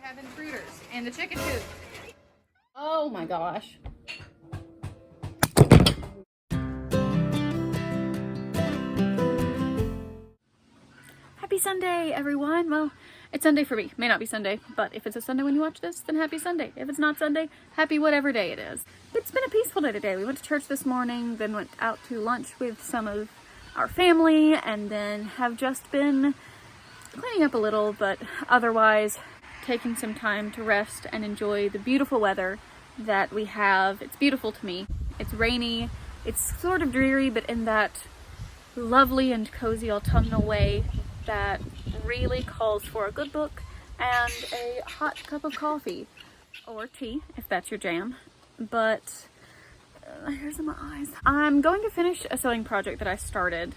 Having fritters and the chicken coop. Oh my gosh. Happy Sunday, everyone. Well, it's Sunday for me. May not be Sunday, but if it's a Sunday when you watch this, then happy Sunday. If it's not Sunday, happy whatever day it is. It's been a peaceful day today. We went to church this morning, then went out to lunch with some of our family, and then have just been cleaning up a little, but otherwise taking some time to rest and enjoy the beautiful weather that we have. It's beautiful to me. It's rainy. It's sort of dreary, but in that lovely and cozy autumnal way that really calls for a good book and a hot cup of coffee or tea if that's your jam. But here's my eyes. I'm going to finish a sewing project that I started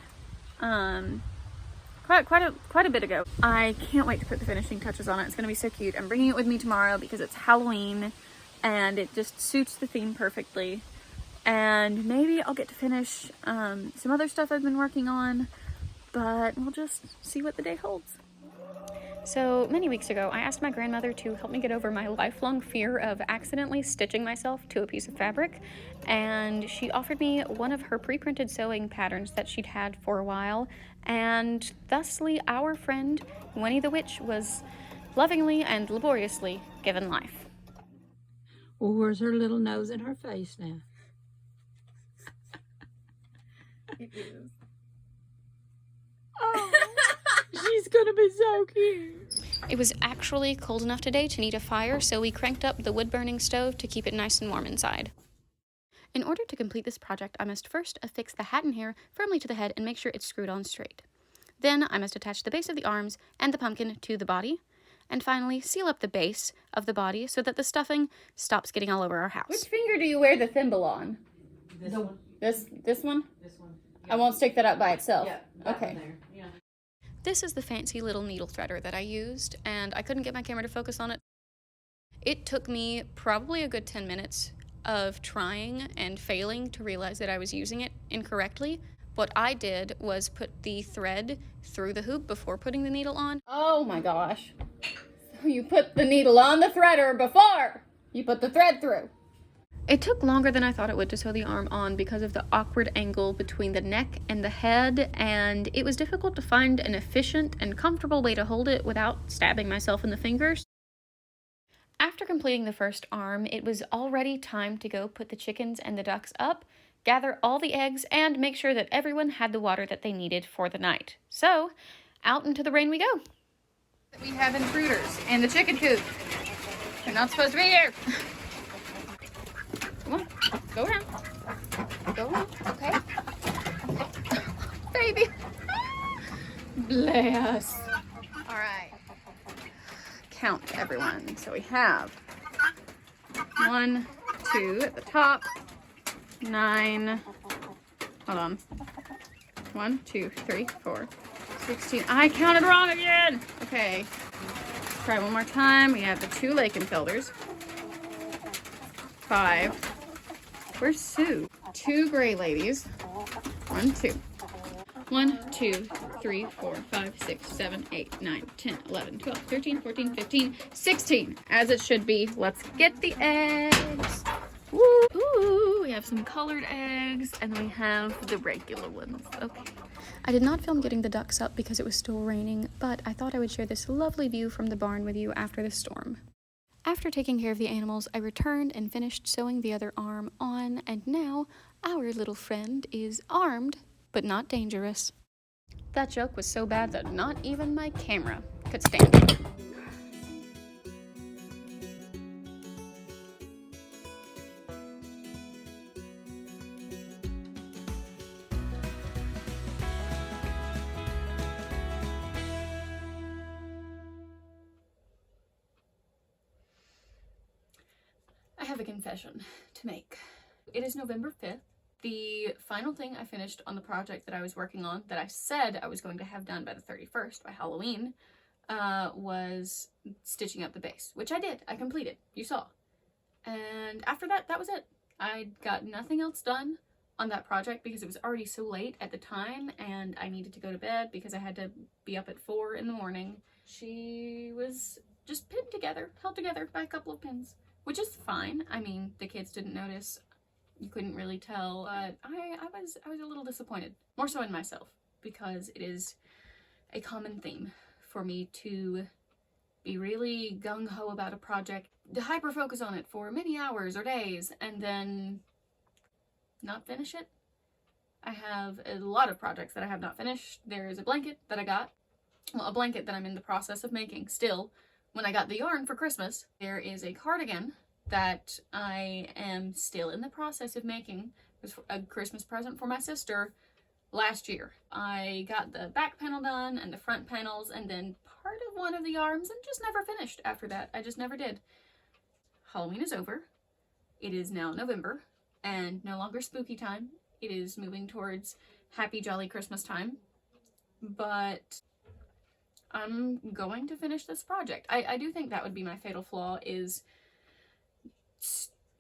quite a bit ago. I can't wait to put the finishing touches on it. It's gonna be so cute. I'm bringing it with me tomorrow because it's Halloween and it just suits the theme perfectly. And maybe I'll get to finish some other stuff I've been working on, but we'll just see what the day holds. So many weeks ago, I asked my grandmother to help me get over my lifelong fear of accidentally stitching myself to a piece of fabric, and she offered me one of her pre-printed sewing patterns that she'd had for a while, and thusly our friend Winnie the Witch was lovingly and laboriously given life. Well, where's her little nose and her face now? It is. Oh, she's gonna be so cute. It was actually cold enough today to need a fire, so we cranked up the wood-burning stove to keep it nice and warm inside. In order to complete this project, I must first affix the hat and hair firmly to the head and make sure it's screwed on straight. Then I must attach the base of the arms and the pumpkin to the body, and finally seal up the base of the body so that the stuffing stops getting all over our house. Which finger do you wear the thimble on? This one. This one? This one. I won't stick that up by itself. Yeah. Okay. There. Yeah. This is the fancy little needle threader that I used, and I couldn't get my camera to focus on it. It took me probably a good 10 minutes of trying and failing to realize that I was using it incorrectly. What I did was put the thread through the hoop before putting the needle on. Oh my gosh. So you put the needle on the threader before you put the thread through. It took longer than I thought it would to sew the arm on because of the awkward angle between the neck and the head, and it was difficult to find an efficient and comfortable way to hold it without stabbing myself in the fingers. After completing the first arm, it was already time to go put the chickens and the ducks up, gather all the eggs, and make sure that everyone had the water that they needed for the night. So, out into the rain we go. We have intruders in the chicken coop. They're not supposed to be here. Come on, go around. Go around, okay? Baby. Bless. All right. Count, everyone. So we have 1, 2 at the top, 9. Hold on. 1, 2, 3, 4, 16. I counted wrong again. Okay. Try one more time. We have the 2 Lakenfelders. 5. Where's Sue? 2 gray ladies. 1, 2. 1, 2, 3, 4, 5, 6, 7, 8, 9, 10, 11, 12, 13, 14, 15, 16. As it should be. Let's get the eggs. Woo! Ooh, we have some colored eggs, and we have the regular ones. Okay. I did not film getting the ducks up because it was still raining, but I thought I would share this lovely view from the barn with you after the storm. After taking care of the animals, I returned and finished sewing the other arm on, and now our little friend is armed, but not dangerous. That joke was so bad that not even my camera could stand it. I have a confession to make. It is November 5th. The final thing I finished on the project that I was working on, that I said I was going to have done by the 31st, by Halloween, was stitching up the base, which I did. I completed. You saw. And after that, that was it. I got nothing else done on that project because it was already so late at the time, and I needed to go to bed because I had to be up at 4 in the morning. She was just pinned together, held together by a couple of pins, which is fine. I mean, the kids didn't notice. You couldn't really tell, but I was a little disappointed, more so in myself, because it is a common theme for me to be really gung-ho about a project, to hyper-focus on it for many hours or days, and then not finish it. I have a lot of projects that I have not finished. There's a blanket that I got, well, a blanket that I'm in the process of making still when I got the yarn for Christmas. There is a cardigan that I am still in the process of making. It was a Christmas present for my sister last year. I got the back panel done and the front panels and then part of one of the arms and just never finished after that. I just never did. Halloween is over. It is now November and no longer spooky time. It is moving towards happy, jolly Christmas time. But I'm going to finish this project. I do think that would be my fatal flaw, is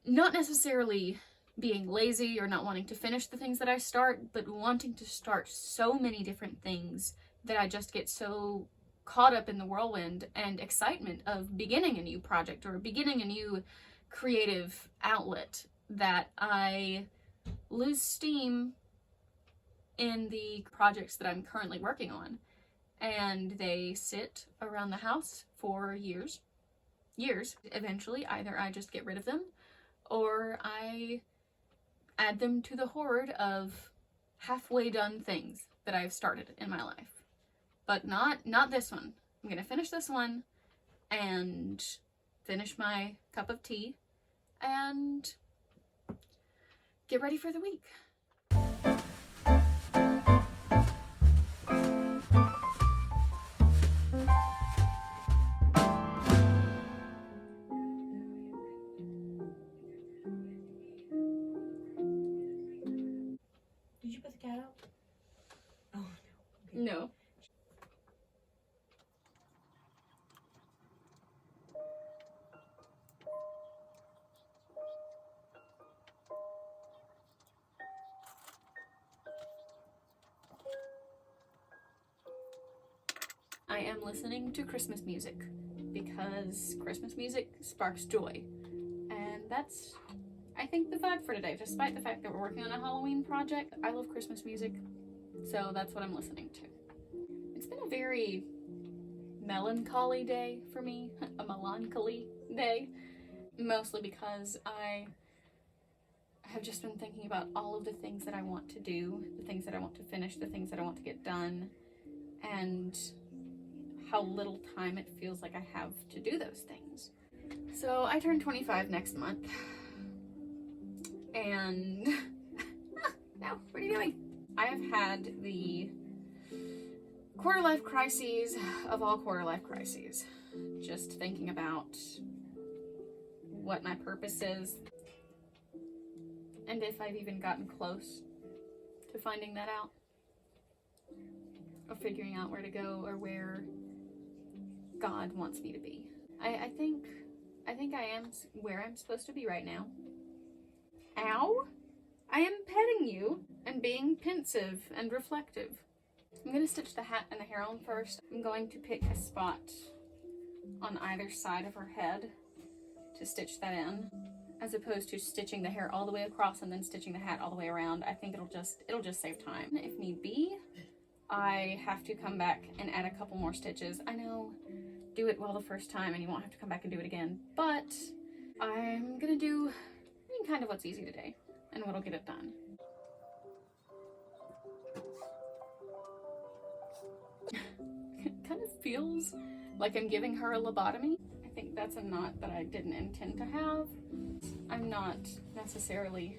not necessarily being lazy or not wanting to finish the things that I start, but wanting to start so many different things that I just get so caught up in the whirlwind and excitement of beginning a new project or beginning a new creative outlet that I lose steam in the projects that I'm currently working on. And they sit around the house for years. Eventually, either I just get rid of them or I add them to the horde of halfway done things that I've started in my life. But not this one. I'm gonna finish this one and finish my cup of tea and get ready for the week. Did you put the cat out? Oh, no. Okay. No. I am listening to Christmas music because Christmas music sparks joy. And that's, I think, the vibe for today. Despite the fact that we're working on a Halloween project, I love Christmas music, so that's what I'm listening to. It's been a very melancholy day for me, a melancholy day, mostly because I have just been thinking about all of the things that I want to do, the things that I want to finish, the things that I want to get done, and how little time it feels like I have to do those things. So I turn 25 next month, and now, what are you doing? I have had the quarter life crises of all quarter life crises. Just thinking about what my purpose is, and if I've even gotten close to finding that out, or figuring out where to go or where God wants me to be. I think I am where I'm supposed to be right now. Ow! I am petting you and being pensive and reflective. I'm gonna stitch the hat and the hair on first. I'm going to pick a spot on either side of her head to stitch that in, as opposed to stitching the hair all the way across and then stitching the hat all the way around. I think it'll just save time. If need be, I have to come back and add a couple more stitches. I know, do it well the first time and you won't have to come back and do it again, but I'm gonna do kind of what's easy today and what'll get it done. It kind of feels like I'm giving her a lobotomy. I think that's a knot that I didn't intend to have. I'm not necessarily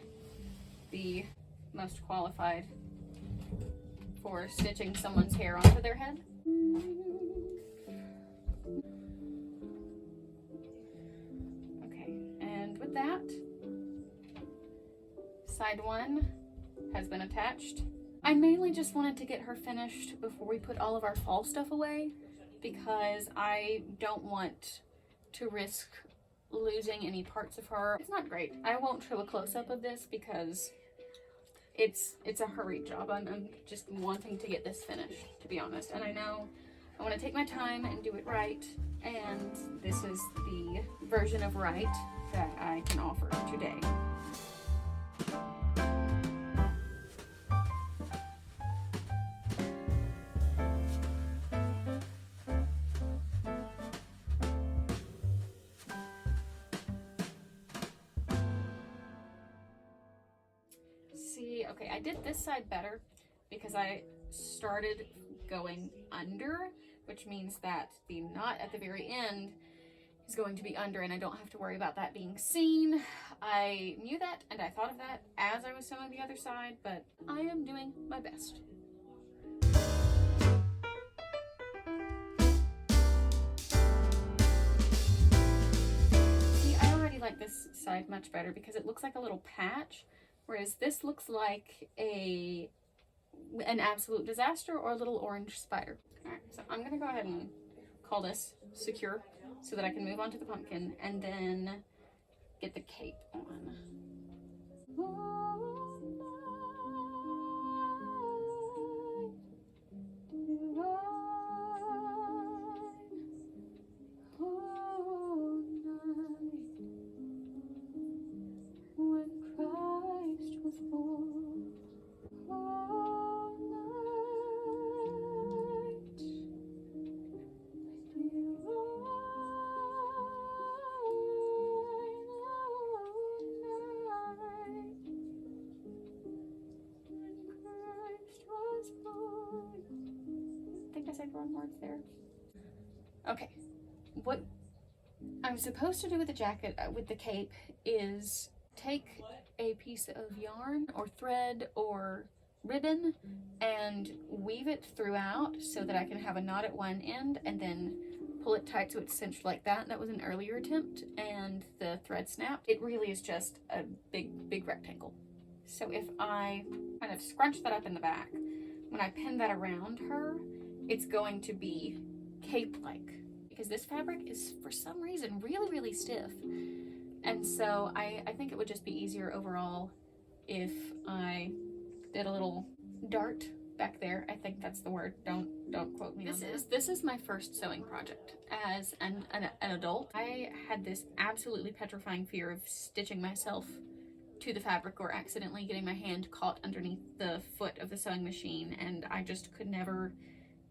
the most qualified for stitching someone's hair onto their head. Okay, and with that, side one has been attached. I mainly just wanted to get her finished before we put all of our fall stuff away, because I don't want to risk losing any parts of her. It's not great. I won't show a close-up of this because it's a hurried job. I'm just wanting to get this finished, to be honest. And I know I want to take my time and do it right and this is the version of right that I can offer today. See, okay, I did this side better because I started going under, which means that the knot at the very end is going to be under and I don't have to worry about that being seen. I knew that and I thought of that as I was sewing the other side, but I am doing my best. See, I already like this side much better because it looks like a little patch, whereas this looks like an absolute disaster or a little orange spider. Alright, so I'm gonna go ahead and call this secure so that I can move on to the pumpkin and then get the cape on. When Christ was born. I think I said wrong words there. Okay, what I'm supposed to do with the jacket, with the cape, is take a piece of yarn or thread or ribbon and weave it throughout so that I can have a knot at one end and then pull it tight so it's cinched like that. That was an earlier attempt and the thread snapped. It really is just a big rectangle. So if I kind of scrunch that up in the back, when I pin that around her, it's going to be cape-like because this fabric is for some reason really stiff. And so I think it would just be easier overall if I did a little dart back there. I think that's the word. Don't quote me on this. This is my first sewing project as an adult. I had this absolutely petrifying fear of stitching myself to the fabric or accidentally getting my hand caught underneath the foot of the sewing machine, and I just could never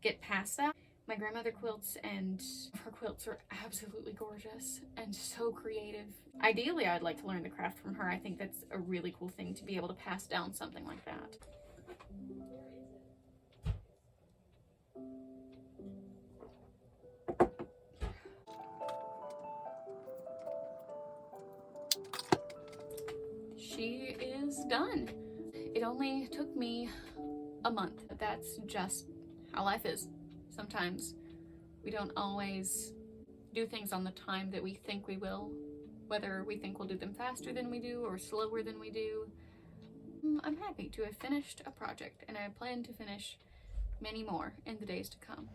get past that. My grandmother quilts and her quilts are absolutely gorgeous and so creative. Ideally, I'd like to learn the craft from her. I think that's a really cool thing to be able to pass down something like that. She is done. It only took me a month. That's just how life is. Sometimes we don't always do things on the time that we think we will, whether we think we'll do them faster than we do or slower than we do. I'm happy to have finished a project, and I plan to finish many more in the days to come.